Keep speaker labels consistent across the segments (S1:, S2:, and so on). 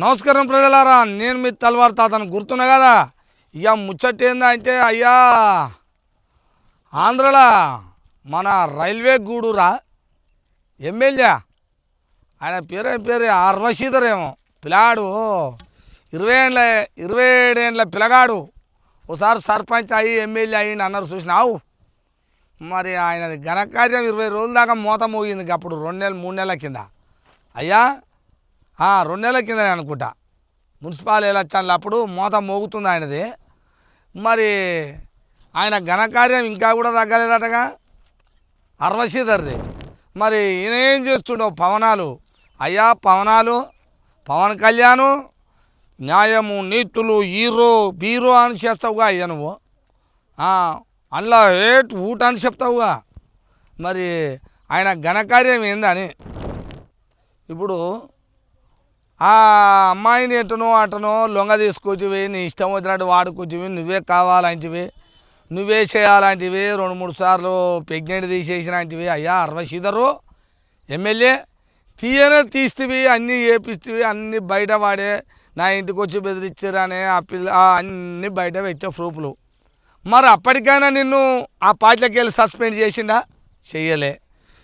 S1: నమస్కారం ప్రజలారా, నేను మీ తల్వార్ తాతను గుర్తున్నా కదా. ఇక ముచ్చట ఏందంటే అయ్యా, ఆంధ్రలో మన రైల్వే గూడురా ఎమ్మెల్యే ఆయన పేరు అర్వశీధర్ ఏమో పిల్లాడు, 27 ఏళ్ళ పిల్లగాడు ఒకసారి సర్పంచ్ అయ్యి ఎమ్మెల్యే అయ్యిండు అన్నారు చూసినావు. మరి ఆయనది ఘనకార్యం 20 రోజుల దాకా మోత మోగింది. అప్పుడు 2 నెలలు 3 నెలల కింద అయ్యా, 2 నెలల కిందనే అనుకుంటా మున్సిపల్ ఎలక్షన్లు అప్పుడు మోత మోగుతుంది ఆయనది. మరి ఆయన ఘనకార్యం ఇంకా కూడా తగ్గలేదటగా అర్వశీధర్ది. మరి ఈయన ఏం చేస్తుండవు పవనాలు అయ్యా, పవన్ కళ్యాణ్ న్యాయము నీతులు హీరో బీరో అని చేస్తావుగా అయ్యా నువ్వు. అందులో ఊట అని చెప్తావుగా. మరి ఆయన ఘనకార్యం ఏందని ఇప్పుడు ఆ అమ్మాయిని అటనో లొంగ తీసుకొచ్చివి, నీ ఇష్టం వచ్చినట్టు వాడుకొచ్చివి, నువ్వే కావాలంటివి, నువ్వే చేయాలంటివి, 2-3 సార్లు ప్రెగ్నెంట్ తీసేసినవి. అయ్యా అర్వశీధరు ఎమ్మెల్యే తీస్తేవి, అన్నీ చేపిస్తేవి, అన్నీ బయట వాడే నా ఇంటికి వచ్చి బెదిరించారనే ఆ పిల్ల అన్నీ బయట పెట్టే ప్రూఫ్లు. మరి అప్పటికైనా నిన్ను ఆ పార్టీలోకి వెళ్ళి సస్పెండ్ చేసిండా?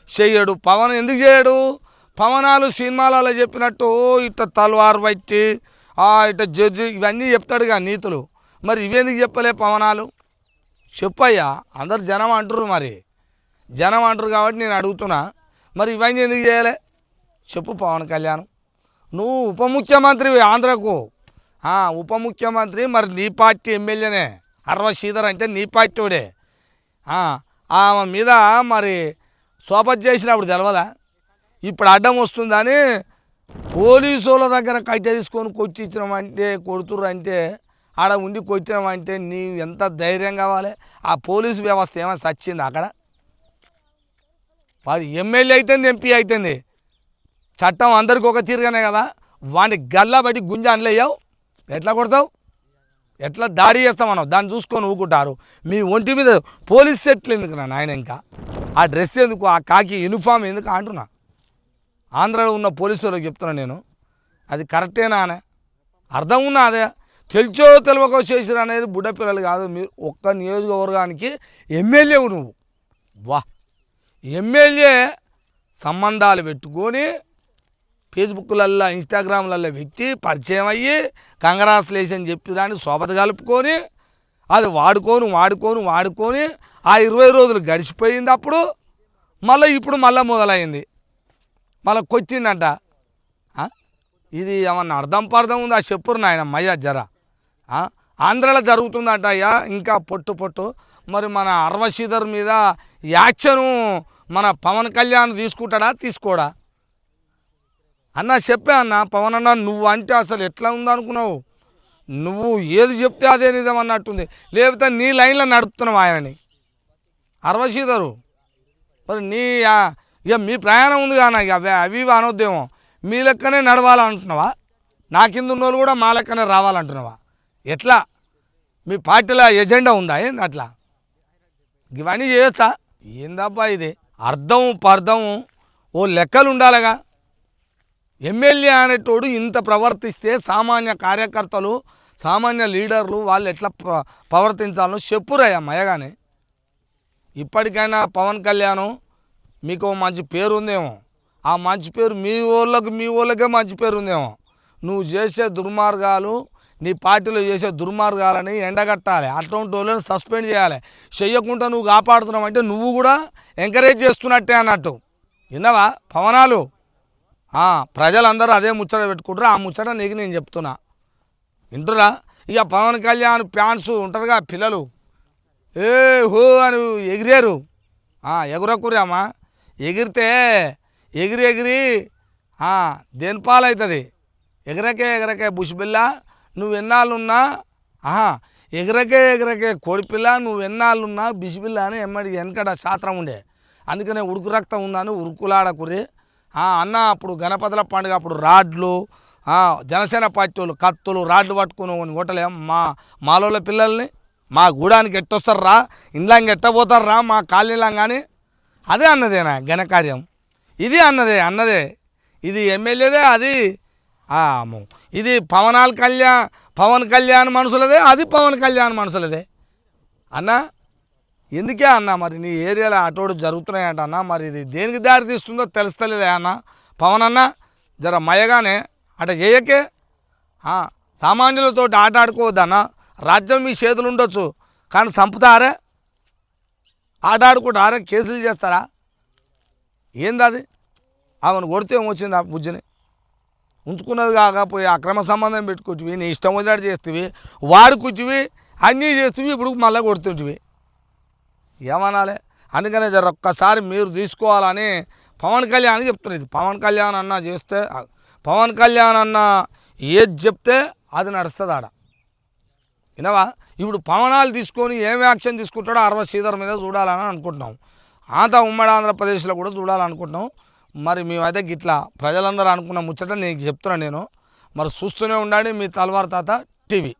S1: చెయ్యడు. పవన్ ఎందుకు చేయడు? పవనాలు సినిమాలలో చెప్పినట్టు ఇట్లా తల్వార్ పట్టి ఇట్లా జడ్జి ఇవన్నీ చెప్తాడుగా నీతులు. మరి ఇవెందుకు చెప్పలే పవనాలు? చెప్పయ్యా, అందరు జనం అంటారు. మరి జనం అంటారు కాబట్టి నేను అడుగుతున్నా, మరి ఇవన్నీ ఎందుకు చేయలే చెప్పు పవన్ కళ్యాణ్. నువ్వు ఉప ముఖ్యమంత్రివి ఆంధ్రకు, ఉప ముఖ్యమంత్రి. మరి నీ పార్టీ ఎమ్మెల్యేనే అర్వశీధర్ అంటే నీ పార్టీడే. ఆమె మీద మరి సోపత్ చేసినప్పుడు తెలవదా? ఇప్పుడు అడ్డం వస్తుందని పోలీసుల దగ్గర కట్టె తీసుకొని కొట్టించినామంటే, కొడుతుర్రు అంటే, ఆడ ఉండి కొట్టినామంటే నీవు ఎంత ధైర్యం కావాలి? ఆ పోలీసు వ్యవస్థ ఏమైనా సచ్చింది అక్కడ? వాడు ఎమ్మెల్యే అవుతుంది, ఎంపీ అవుతుంది, చట్టం అందరికి ఒక తీరుగానే కదా. వాడిని గల్లా బట్టి గుంజ అనలేయావు, ఎట్లా కొడతావు? ఎట్లా దాడి చేస్తామన్నావు? దాన్ని చూసుకొని ఊకుంటారు. మీ ఒంటి మీద పోలీస్ సెట్లు ఎందుకు నాయన? ఇంకా ఆ డ్రెస్ ఎందుకు? ఆ కాకి యూనిఫామ్ ఎందుకు అంటున్నా? ఆంధ్రాలో ఉన్న పోలీసు వాళ్ళకి చెప్తున్నా నేను, అది కరెక్టేనా అనే అర్థం ఉన్నా? అదే తెలిచో తెలియకో చేసిరు అనేది బుడ్డ పిల్లలు కాదు. మీరు ఒక్క నియోజకవర్గానికి ఎమ్మెల్యేవు నువ్వు. ఎమ్మెల్యే సంబంధాలు పెట్టుకొని ఫేస్బుక్లల్లో ఇన్స్టాగ్రామ్లలో పెట్టి పరిచయం అయ్యి కంగ్రాచులేషన్ చెప్పి దాన్ని శోభత కలుపుకొని అది వాడుకొని ఆ 20 రోజులు గడిచిపోయింది. అప్పుడు ఇప్పుడు మొదలైంది, మళ్ళీ కొట్టిండంట. ఇది ఏమన్నా అర్థం పర్థం ఉందా? చెప్పురు నాయన మయ్య జర. ఆంధ్రాలో జరుగుతుందంట అయ్యా ఇంకా పొట్టు. మరి మన అర్వశీధర్ మీద యాక్షను మన పవన్ కళ్యాణ్ తీసుకుంటాడా తీసుకోడా అన్న? చెప్పే అన్న. పవన్ అన్న నువ్వు అంటే అసలు ఎట్లా ఉందనుకున్నావు? నువ్వు ఏది చెప్తే అదే నిజం అన్నట్టుంది. లేకపోతే నీ లైన్లో నడుపుతున్నావు ఆయనని అర్వశీధరు. మరి ఇక మీ ప్రయాణం ఉంది కానీ ఇక అవి అనొద్దేమో. మీ లెక్కనే నడవాలంటున్నావా? నా కింద ఉన్న వాళ్ళు కూడా మా లెక్కనే రావాలంటున్నావా? ఎట్లా? మీ పార్టీలో ఎజెండా ఉందా ఏంది? అట్లా ఇవన్నీ చేయొచ్చా? ఏందబ్బా ఇది? అర్థం పర్థం ఓ లెక్కలు ఉండాలిగా. ఎమ్మెల్యే అనేటోడు ఇంత ప్రవర్తిస్తే సామాన్య కార్యకర్తలు, సామాన్య లీడర్లు వాళ్ళు ఎట్లా ప్రవర్తించాలో చెప్పురయ్యా మయగానే. ఇప్పటికైనా పవన్ కళ్యాణ్ మీకు మంచి పేరు ఉందేమో. ఆ మంచి పేరు మీ వాళ్ళకే మంచి పేరు ఉందేమో. నువ్వు చేసే దుర్మార్గాలు, నీ పార్టీలో చేసే దుర్మార్గాలని ఎండగట్టాలి. అటువంటి వాళ్ళని సస్పెండ్ చేయాలి. చెయ్యకుండా నువ్వు కాపాడుతున్నావు అంటే నువ్వు కూడా ఎంకరేజ్ చేస్తున్నట్టే అన్నట్టు. విన్నావా పవనాలు? ప్రజలందరూ అదే ముచ్చట పెట్టుకుంటారు. ఆ ముచ్చట నీకు నేను చెప్తున్నా, వింటురా? ఇక పవన్ కళ్యాణ్ ఫ్యాన్స్ ఉంటారుగా పిల్లలు, హో అని ఎగిరారు. ఎగురకురామా, ఎగిరితే ఎగిరి దేనిపాలవుతుంది. ఎగరకే బుషిపిల్ల నువ్వు ఎన్నాళ్ళున్నా, ఎగరకే కోడిపిల్ల నువ్వు ఎన్నాళ్ళున్నా బిసిపిల్ల అని వెనకడ శాస్త్రం ఉండే. అందుకనే ఉడుకు రక్తం ఉందని ఉరుకులాడకురి అన్న. అప్పుడు గణపతుల పండుగ అప్పుడు రాడ్లు, జనసేన పార్టీ వాళ్ళు కత్తులు రాడ్లు పట్టుకుని కొట్టలేం మాలోళ్ళ పిల్లల్ని. మా గూడానికి ఎట్టొస్తారా, ఇండ్లంగా ఎట్టబోతారా మా కాలనీలం. కానీ అదే అన్నదేనా ఘనకార్యం? ఇది అన్నదే ఇది ఎమ్మెల్యేదే. అది ఇది పవన్ కళ్యాణ్ మనుషులదే, అది పవన్ కళ్యాణ్ మనుషులదే అన్న. ఎందుకే అన్న మరి నీ ఏరియాలో అటోడు జరుగుతున్నాయంట అన్న, మరి ఇది దేనికి దారి తీస్తుందో తెలుస్తలేదే అన్న. పవన్ అన్న జర మయగానే అట చేయకే, సామాన్యులతో ఆట ఆడుకోవద్దన్న. రాజ్యం మీ చేతులు ఉండొచ్చు కానీ చంపుతారే, ఆట ఆడుకుంటారే, కేసులు చేస్తారా? ఏంది అది? ఆమెను కొడితే ఏమొచ్చింది? ఆ బుజ్జిని ఉంచుకున్నది కాకపోయి అక్రమ సంబంధం పెట్టుకుంటువి, నీ ఇష్టం వచ్చినట్టు చేస్తువి, వాడుకుంటువి, అన్నీ చేస్తువి, ఇప్పుడు మళ్ళీ కొడుతుంటివి. ఏమనాలి? అందుకనే జర ఒక్కసారి మీరు తీసుకోవాలని పవన్ కళ్యాణ్ చెప్తున్నారు. ఇది పవన్ కళ్యాణ్ అన్న చేస్తే, పవన్ కళ్యాణ్ అన్న ఏది చెప్తే అది నడుస్తుంది ఆడ. వినవా? ఇప్పుడు పవనాలు తీసుకొని ఏం యాక్షన్ తీసుకుంటాడో అరవ శ్రీధర్ మీద చూడాలని అనుకుంటున్నాం. ఉమ్మడి ఆంధ్రప్రదేశ్లో కూడా చూడాలనుకుంటున్నాం. మరి మేమైతే గిట్లా ప్రజలందరూ అనుకున్న ముచ్చట నీకు చెప్తున్నాను నేను. మరి చూస్తూనే ఉండండి మీ తల్వార్ తాత టీవీ.